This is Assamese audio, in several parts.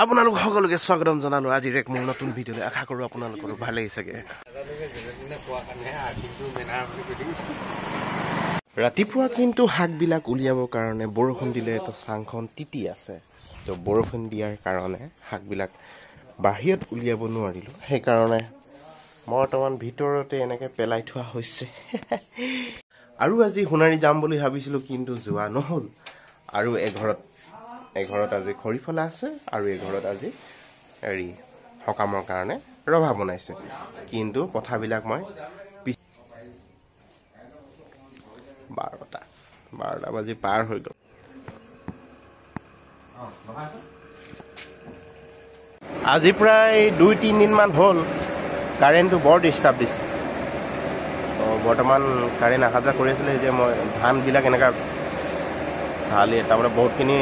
আপোনালোক সকলোকে স্বাগতম জনালো আজিৰ এক মোৰ নতুন ভিডিঅ'লৈ আশা কৰোঁ আপোনালোকৰ ভাল লাগিছেগে ৰাতিপুৱা কিন্তু শাকবিলাক উলিয়াবৰ কাৰণে বৰষুণ দিলে তো চাংখন তিতি আছে তো বৰষুণ দিয়াৰ কাৰণে শাকবিলাক বাহিৰত উলিয়াব নোৱাৰিলোঁ সেইকাৰণে বৰ্তমান ভিতৰতে এনেকৈ পেলাই থোৱা হৈছে আৰু আজি সোণাৰী যাম বুলি ভাবিছিলোঁ কিন্তু যোৱা নহ'ল আৰু এঘৰত আজি খৰিফলা আছে আৰু এঘৰত আজি হেৰি সকামৰ কাৰণে ৰভা বনাইছে কিন্তু কথাবিলাক মই 12টা বাজি পাৰ হৈ গ'ল আজি প্ৰায় 2-3 দিনমান হ'ল কাৰেণ্টটো বৰ ডিষ্টাৰ্ব দিছে বৰ্তমান কাৰেণ্ট অহা যোৱা কৰি আছিলে যে মই ধানবিলাক এনেকুৱা ঢালি তাৰমানে বহুতখিনি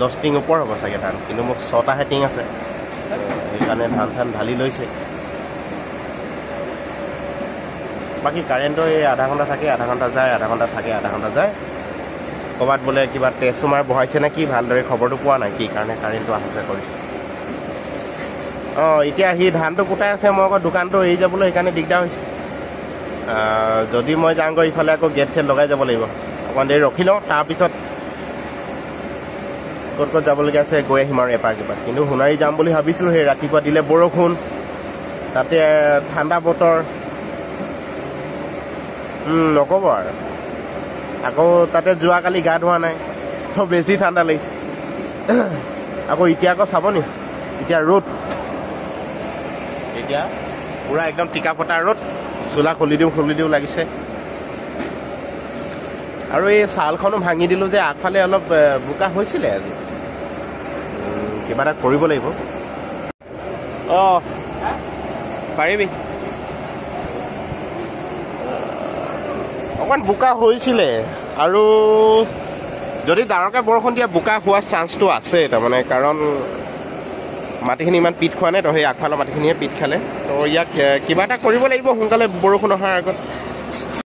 10 টিং ওপৰ হ'ব চাগে ধান কিন্তু মোক 6টাহে টিং আছে সেইকাৰণে ধান ঢালি লৈছে বাকী কাৰেণ্টটো এই আধা ঘণ্টা থাকে আধা ঘণ্টা যায় আধা ঘণ্টা থাকে আধা ঘণ্টা যায় ক'ৰবাত বোলে কিবা ট্ৰেঞ্চফৰ্মাৰ বহাইছে নে কি ভালদৰে খবৰটো পোৱা নাই কি কাৰণে কাৰেণ্টটো অহা যোৱা কৰিছে এতিয়া সি ধানটো কুটাই আছে মই আকৌ দোকানটো এৰি যাবলৈ সেইকাৰণে দিগদাৰ হৈছে যদি মই যাওঁগৈ ইফালে আকৌ গেট চেট লগাই যাব লাগিব অকণমান দেৰি ৰখি লওঁ তাৰপিছত ক'ত যাবলগীয়া আছে গৈ আহিম আৰু এপাক কিন্তু সোণাৰী যাম বুলি ভাবিছিলোঁ সেই ৰাতিপুৱা দিলে বৰষুণ তাতে ঠাণ্ডা বতৰ নক'ব আৰু আকৌ তাতে যোৱাকালি গা ধোৱা নাই বেছি ঠাণ্ডা লাগিছে আকৌ এতিয়া আকৌ চাব নি এতিয়া ৰ'দ এতিয়া পুৰা একদম টিকা ফটা ৰ'দ চোলা খুলি দিওঁ লাগিছে আৰু এই ছালখনো ভাঙি দিলোঁ যে আগফালে অলপ বোকা হৈছিলে আজি কিবা এটা কৰিব লাগিব পাৰিবি অকণমান বোকা হৈছিলে আৰু যদি ডাঙৰকৈ বৰষুণ দিয়া বোকা হোৱাৰ চান্সটো আছে তাৰমানে কাৰণ মাটিখিনি ইমান পিঠ খোৱা নাই তো সেই আগফালৰ মাটিখিনিহে পিঠ খালে তো ইয়াক কিবা এটা কৰিব লাগিব সোনকালে বৰষুণ অহাৰ আগত